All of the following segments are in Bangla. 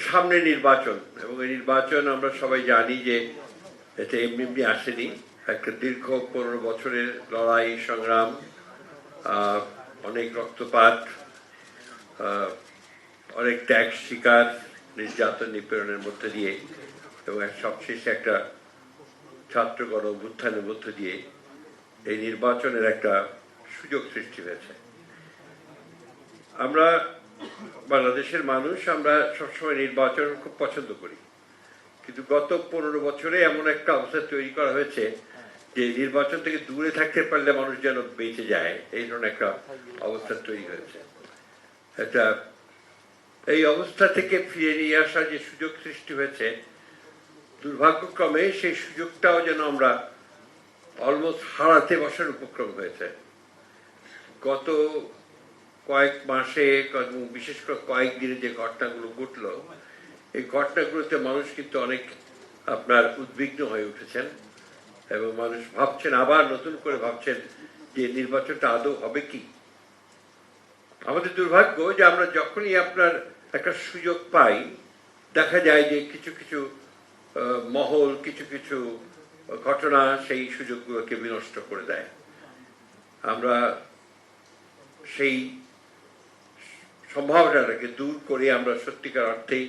সামনে নির্বাচন, এবং এই নির্বাচন আমরা সবাই জানি যে এটা এমনি এমনি আসেনি। একটা দীর্ঘ 15 বছরের লড়াই সংগ্রাম, অনেক রক্তপাত, অনেক ত্যাগ শিকার, নির্যাতন নিপীড়নের মধ্যে দিয়ে এবং সবশেষে একটা ছাত্র গণ অভ্যুত্থানের মধ্য দিয়ে এই নির্বাচনের একটা সুযোগ সৃষ্টি হয়েছে। আমরা বাংলাদেশের মানুষ, আমরা সবসময় নির্বাচন খুব পছন্দ করি, কিন্তু গত 15 বছরে এমন একটা অবস্থা তৈরি করা হয়েছে যে নির্বাচন থেকে দূরে থাকতে পারলে মানুষ যেন বেঁচে যায়, এই ধরনের একটা অবস্থা তৈরি হয়েছে। এটা এই অবস্থা থেকে ফিরে নিয়ে আসার যে সুযোগ সৃষ্টি হয়েছে, দুর্ভাগ্যক্রমে সেই সুযোগটাও যেন আমরা অলমোস্ট হারাতে বসার উপক্রম হয়েছে। গত কয়েক মাসে এবং বিশেষ করে কয়েকদিনে যে ঘটনাগুলো ঘটল, এই ঘটনাগুলোতে মানুষ কিন্তু অনেক উদ্বিগ্ন হয়ে উঠেছেন এবং মানুষ ভাবছেন, আবার নতুন করে ভাবছেন যে নির্বাচনটা আদৌ হবে কি। আমাদের দুর্ভাগ্য যে আমরা যখনই একটা সুযোগ পাই, দেখা যায় যে কিছু কিছু মহল, কিছু কিছু ঘটনা সেই সুযোগগুলোকে বিনষ্ট করে দেয়। আমরা সেই সম্ভাবনাটাকে দূর করে আমরা সত্যিকার অর্থেই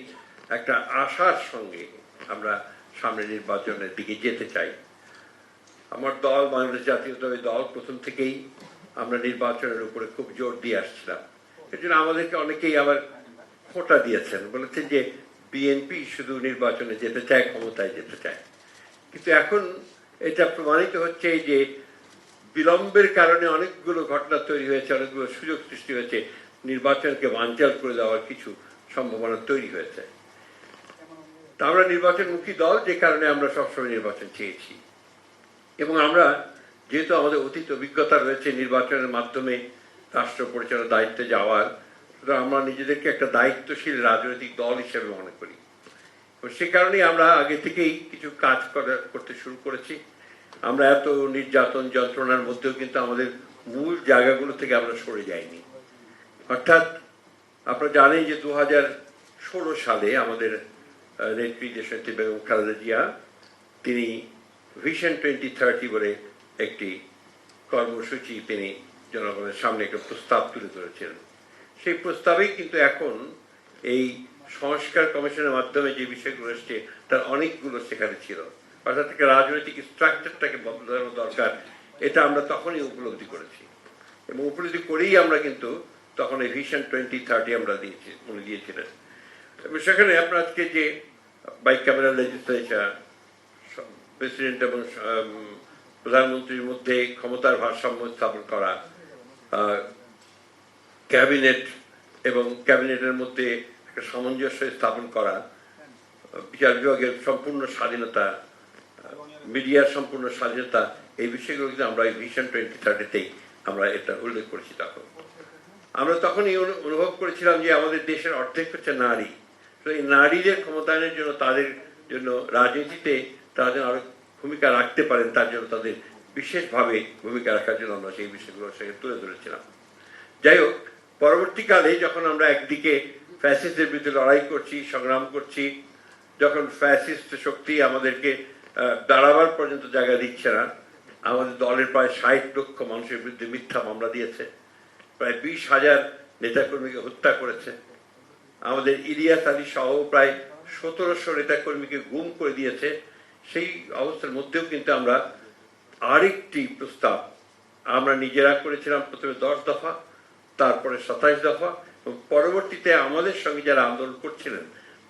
একটা আশার সঙ্গে আমরা সামনে নির্বাচনের দিকে যেতে চাই। আমার দল, বাংলাদেশ জাতীয়তাবাদী দল, প্রথম থেকেই আমরা নির্বাচনের উপরে খুব জোর দিয়ে আসছিলাম। এর জন্য আমাদেরকে অনেকেই আবার খোঁটা দিয়েছেন, বলেছেন যে বিএনপি শুধু নির্বাচনে যেতে চায়, ক্ষমতায় যেতে চায়। কিন্তু এখন এটা প্রমাণিত হচ্ছে যে বিলম্বের কারণে অনেকগুলো ঘটনা তৈরি হয়েছে, অনেকগুলো সুযোগ সৃষ্টি হয়েছে, নির্বাচনকে বানচাল করে দেওয়ার কিছু সম্ভাবনা তৈরি হয়েছে। তা আমরা নির্বাচনমুখী দল, যে কারণে আমরা সবসময় নির্বাচন চেয়েছি, এবং আমরা যেহেতু আমাদের অতীত অভিজ্ঞতা রয়েছে নির্বাচনের মাধ্যমে রাষ্ট্র পরিচালনার দায়িত্বে যাওয়ার, আমরা নিজেদেরকে একটা দায়িত্বশীল রাজনৈতিক দল হিসেবে মনে করি। সে কারণেই আমরা আগে থেকেই কিছু কাজ করতে শুরু করেছি। আমরা এত নির্যাতন যন্ত্রণার মধ্যেও কিন্তু আমাদের মূল জায়গাগুলো থেকে আমরা সরে যাইনি। অর্থাৎ আপনারা জানেন যে 2016 সালে আমাদের নেত্রী দেশনেত্রী বেগম খালেদা জিয়া, তিনি ভিশন 2030 বলে একটি কর্মসূচি তিনি জনগণের সামনে একটা প্রস্তাব তুলে ধরেছিলেন। সেই প্রস্তাবেই কিন্তু এখন এই সংস্কার কমিশনের মাধ্যমে যে বিষয়গুলো এসছে তার অনেকগুলো সেখানে ছিল। অর্থাৎ রাজনৈতিক স্ট্রাকচারটাকে বদলানো দরকার, এটা আমরা তখনই উপলব্ধি করেছি, এবং উপলব্ধি করেই আমরা কিন্তু তখন এই ভিশন 2030 আমরা দিয়েছিলেন। এবং সেখানে আপনার আজকে যে বাইক্যামেরাল লেজিসলেচার, প্রেসিডেন্ট এবং প্রধানমন্ত্রীর মধ্যে ক্ষমতার ভারসাম্য স্থাপন করা, ক্যাবিনেট এবং ক্যাবিনেটের মধ্যে একটা সামঞ্জস্য স্থাপন করা, বিচার বিভাগের সম্পূর্ণ স্বাধীনতা, মিডিয়ার সম্পূর্ণ স্বাধীনতা, এই বিষয়গুলো কিন্তু আমরা এই ভিশন 2030-তেই আমরা এটা উল্লেখ করেছি। তখন আমরা তখনই অনুভব করেছিলাম যে আমাদের দেশের অর্ধেক হচ্ছে নারী। তো এই নারীদের ক্ষমতায়নের জন্য, তাদের জন্য রাজনীতিতে তারা যেন আরো ভূমিকা রাখতে পারেন, তার জন্য তাদের বিশেষভাবে ভূমিকা রাখার জন্য আমরা সেই বিষয়গুলো সেখানে তুলে ধরেছিলাম। যাই হোক, পরবর্তীকালে যখন আমরা একদিকে ফ্যাসিস্টের বিরুদ্ধে লড়াই করছি, সংগ্রাম করছি, যখন ফ্যাসিস্ট শক্তি আমাদেরকে দাঁড়াবার পর্যন্ত জায়গা দিচ্ছে না, আমাদের দলের প্রায় 60 লক্ষ মানুষের বিরুদ্ধে মিথ্যা মামলা দিয়েছে, প্রায় 20,000 নেতাকর্মীকে হত্যা করেছে, আমাদের ইলিয়াস আলী সহ প্রায় 1700 নেতাকর্মীকে গুম করে দিয়েছে। সেই অবস্থার মধ্যেও কিন্তু আমরা আরেকটি প্রস্তাব আমরা নিজেরা করেছিলাম, প্রথমে 10 দফা, তারপরে 27 দফা, এবং পরবর্তীতে আমাদের সঙ্গে যারা আন্দোলন করছিলেন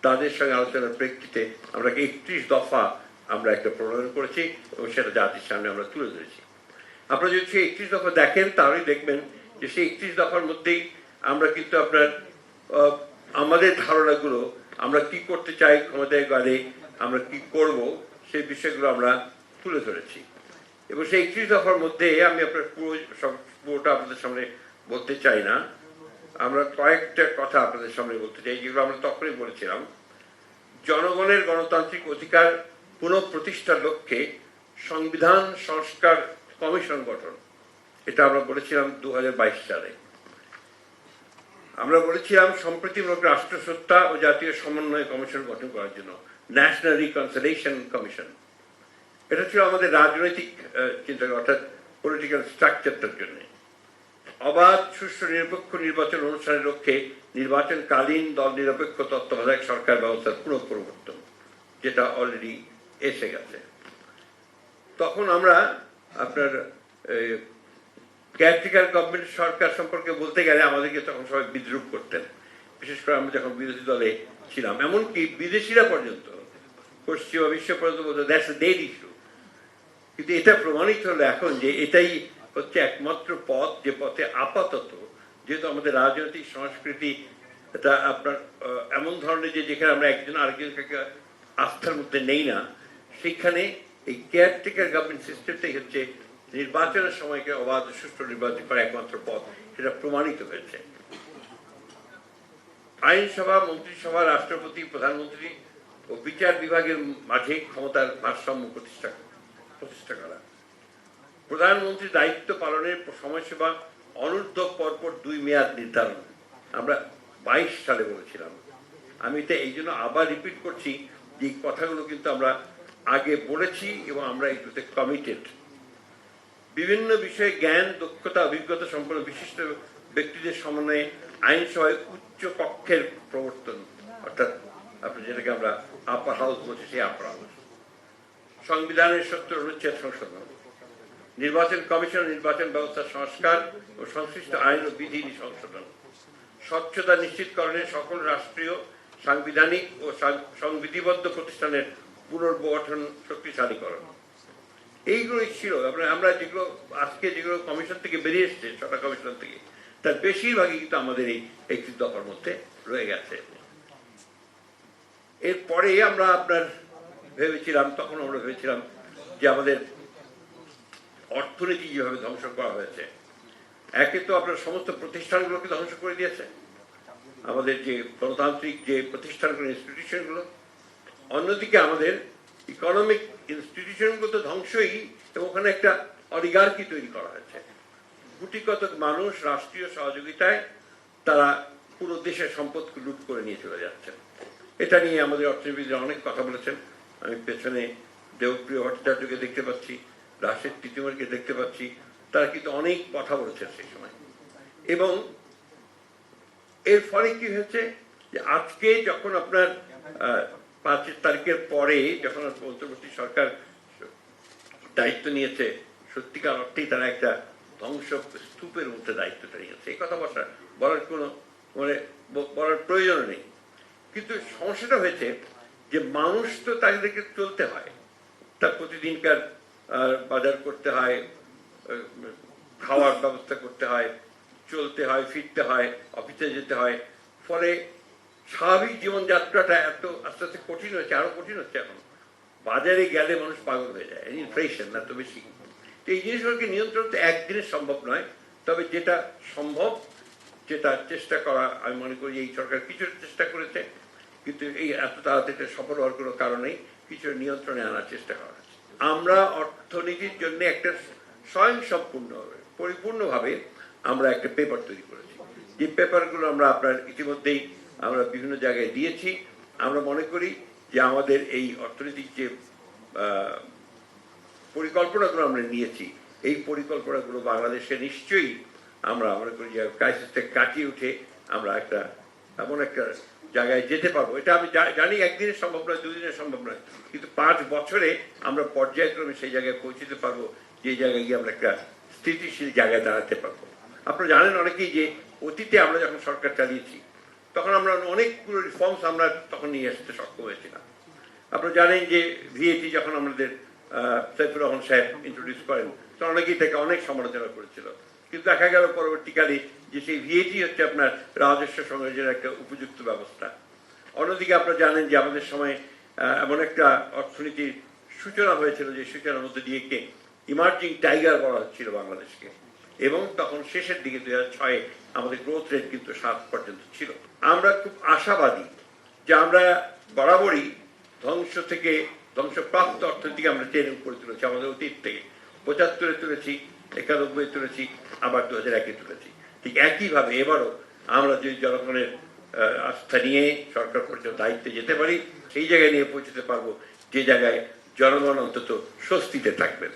তাদের সঙ্গে আলোচনার প্রেক্ষিতে আমরা 31 দফা আমরা একটা প্রণয়ন করেছি, এবং সেটা জাতির সামনে আমরা তুলে ধরেছি। আপনারা যদি সেই 31 দফা দেখেন, তাহলেই দেখবেন যে সেই 31 দফার মধ্যেই আমরা কিন্তু আমাদের ধারণাগুলো, আমরা কি করতে চাই ক্ষমতায় গেলে, আমরা কি করব, সেই বিষয়গুলো আমরা তুলে ধরেছি। এবং সেই 31 দফার মধ্যে আমি পুরোটা আপনাদের সামনে বলতে চাই না, আমরা কয়েকটা কথা আপনাদের সামনে বলতে চাই, যেগুলো আমরা তখনই বলেছিলাম। জনগণের গণতান্ত্রিক অধিকার পুনঃপ্রতিষ্ঠার লক্ষ্যে সংবিধান সংস্কার কমিশন গঠন, এটা আমরা বলেছিলাম 2022 সালে। আমরা বলেছিলাম সম্প্রীতিমূলক রাষ্ট্রসত্তা ও জাতীয় সমন্বয় কমিশন গঠন করার জন্য, ন্যাশনাল রিকনসিলিয়েশন কমিশন। এটা ছিল আমাদের রাজনৈতিক চিন্তা, অর্থাৎ পলিটিক্যাল স্ট্রাকচারটার জন্য। অবাধ সুষ্ঠু নিরপেক্ষ নির্বাচন অনুষ্ঠানের লক্ষ্যে নির্বাচনকালীন দল নিরপেক্ষ তত্ত্বাবধায়ক সরকার ব্যবস্থার পুরো পরিবর্তন, যেটা অলরেডি এসে গেছে। তখন আমরা আপনার কেয়ারটেকার গভর্নমেন্ট সরকার সম্পর্কে বলতে গেলে আমাদেরকে তখন সবাই বিদ্রুপ করতেন, বিশেষ করে আমরা যখন বিরোধী দলে ছিলাম। এমনকি বিদেশিরা পর্যন্ত, পশ্চিমা বিশ্ব পর্যন্ত বলতো দ্যাটস এ ডেড ইস্যু। কিন্তু এটা প্রমাণিত হলো এখন যে এটাই হচ্ছে একমাত্র পথ, যে পথে আপাতত, যেহেতু আমাদের রাজনৈতিক সংস্কৃতি এটা আপনার এমন ধরনের যে যেখানে আমরা একজন আরেকজনকে আস্থার মধ্যে নেই না, সেখানে এই কেয়ারটেকার গভর্নমেন্ট সিস্টেমটাই হচ্ছে নির্বাচনের সময়কে অবাধ সুষ্ঠু নির্বাচন করা একমাত্র পথ, সেটা প্রমাণিত হয়েছে। আইনসভা, মন্ত্রিসভা, রাষ্ট্রপতি, প্রধানমন্ত্রী ও বিচার বিভাগের মাঝে ক্ষমতার ভারসাম্য প্রতিষ্ঠা করা, প্রধানমন্ত্রীর দায়িত্ব পালনের সময়সীমা অনূর্ধ্ব পরপর 2 মেয়াদ নির্ধারণ, আমরা 22 সালে বলেছিলাম। আমি এটা এই জন্য আবার রিপিট করছি যে এই কথাগুলো কিন্তু আমরা আগে বলেছি এবং আমরা এগুলোতে কমিটেড। বিভিন্ন বিষয়ে জ্ঞান, দক্ষতা, অভিজ্ঞতা সম্পন্ন বিশিষ্ট ব্যক্তিদের সমন্বয়ে আইনসভায় উচ্চ কক্ষের প্রবর্তন, অর্থাৎ আপনি যেটাকে আমরা আপার হাউস বলছি, সেই আপার হাউস। সংবিধানের 70 অনুচ্ছেদ সংশোধন, নির্বাচন কমিশন, নির্বাচন ব্যবস্থার সংস্কার ও সংশ্লিষ্ট আইন ও বিধি সংশোধন, স্বচ্ছতা নিশ্চিতকরণে সকল রাষ্ট্রীয় সাংবিধানিক ও সংবিধিবদ্ধ প্রতিষ্ঠানের পুনর্গঠন শক্তিশালীকরণ। এইগুলোই ছিল আমরা যেগুলো আজকে যেগুলো কমিশন থেকে বেরিয়ে এসছে, 6টা কমিশন থেকে, তার বেশিরভাগই কিন্তু আমাদের এই 31 দফার মধ্যে রয়ে গেছে। এরপরে আমরা তখন আমরা ভেবেছিলাম যে আমাদের অর্থনীতি যেভাবে ধ্বংস করা হয়েছে, একে তো আপনার সমস্ত প্রতিষ্ঠানগুলোকে ধ্বংস করে দিয়েছে, আমাদের যে গণতান্ত্রিক যে প্রতিষ্ঠানগুলো, ইনস্টিটিউশনগুলো, অন্যদিকে আমাদের ইকোনমিক ইনস্টিটিউশনগুলো তো ধ্বংসই, এবং ওখানে একটা অলিগার্কি তৈরি করা হয়েছে। গুটি কতক মানুষ রাষ্ট্রীয় সহযোগিতায় তারা পুরো দেশের সম্পদকে লুট করে নিয়ে চলে যাচ্ছেন। এটা নিয়ে আমাদের অর্থনীতিবিদরা অনেক কথা বলেছেন। আমি পেছনে দেবপ্রিয় ভট্টাচার্যকে দেখতে পাচ্ছি, রাশেদ তিতুমিরকে দেখতে পাচ্ছি, তারা কিন্তু অনেক কথা বলেছেন সেই সময়। এবং এর ফলে কি হয়েছে যে আজকে যখন আপনার 5 তারিখের পরে যখন অন্তর্বর্তী সরকার দায়িত্ব নিয়েছে, সত্যিকার অর্থেই তারা একটা ধ্বংস স্তূপের মধ্যে দায়িত্বটা নিয়েছে। এই কথা বলার কোনো বলার প্রয়োজন নেই। কিন্তু সমস্যাটা হয়েছে যে মানুষ তো তাদেরকে চলতে হয়, তার প্রতিদিনকার বাজার করতে হয়, খাওয়ার ব্যবস্থা করতে হয়, চলতে হয়, ফিরতে হয়, অফিসে যেতে হয়। ফলে স্বাভাবিক জীবনযাত্রাটা এত আস্তে আস্তে কঠিন হয়েছে, আরো কঠিন হচ্ছে। এখন বাজারে গেলে মানুষ পাগল হয়ে যায়, ইনফ্লেশন এত বেশি। তো এই জিনিসগুলোকে নিয়ন্ত্রণ তো একদিনে সম্ভব নয়, তবে যেটা সম্ভব, যেটা চেষ্টা করা, আমি মনে করি এই সরকার কিছু চেষ্টা করেছে, কিন্তু এই এত তাড়াতাড়ি সফল হওয়ার কোনো কারণেই কিছু নিয়ন্ত্রণে আনার চেষ্টা করা হচ্ছে। আমরা অর্থনীতির জন্য একটা পরিপূর্ণভাবে আমরা একটা পেপার তৈরি করেছি, যে পেপারগুলো আমরা ইতিমধ্যেই আমরা বিভিন্ন জায়গায় দিয়েছি। আমরা মনে করি যে আমাদের এই অর্থনৈতিক যে পরিকল্পনাগুলো আমরা নিয়েছি, এই পরিকল্পনাগুলো বাংলাদেশে নিশ্চয়ই আমরা মনে করি যে ক্রাইসিসটা কাটিয়ে উঠে আমরা এমন একটা জায়গায় যেতে পারবো। এটা আমি জানি একদিনে সম্ভব নয়, 2 দিনে সম্ভব নয়, কিন্তু 5 বছরে আমরা পর্যায়ক্রমে সেই জায়গায় পৌঁছতে পারবো, যে জায়গায় গিয়ে আমরা একটা স্থিতিশীল জায়গায় দাঁড়াতে পারবো। আপনারা জানেন অনেকেই যে অতীতে আমরা যখন সরকার চালিয়েছি, তখন আমরা অনেকগুলো রিফর্মস আমরা তখন নিয়ে আসতে সক্ষম হয়েছিলাম। আপনারা জানেন যে ভিএটি যখন আমাদের সাইফুর রহমান সাহেব ইন্ট্রোডিউস করেন, তখন অনেকেই তাকে অনেক সমালোচনা করেছিল, কিন্তু দেখা গেল পরবর্তীকালে যে সেই ভিএটি হচ্ছে আপনার রাজস্ব সংগ্রহের একটা উপযুক্ত ব্যবস্থা। অন্যদিকে আপনারা জানেন যে আমাদের সময় এমন একটা অর্থনীতির সূচনা হয়েছিল, যে সূচনার মধ্যে দিয়ে ইমার্জিং টাইগার বলা হচ্ছিল বাংলাদেশকে, এবং তখন শেষের দিকে 2006 আমাদের গ্রোথ রেট কিন্তু 7 পর্যন্ত ছিল। আমরা খুব আশাবাদী যে আমরা বরাবরই ধ্বংসপ্রাপ্ত অর্থনীতিকে আমরা টেনে উপরে তুলেছি, আমাদের অতীত থেকে 75-এ তুলেছি, 91-এ তুলেছি, আবার 2001-এ তুলেছি। ঠিক একইভাবে এবারও আমরা যদি জনগণের আস্থা নিয়ে সরকার পর্যন্ত দায়িত্বে যেতে পারি, সেই জায়গায় নিয়ে পৌঁছতে পারবো যে জায়গায় জনগণ অন্তত স্বস্তিতে থাকবেন।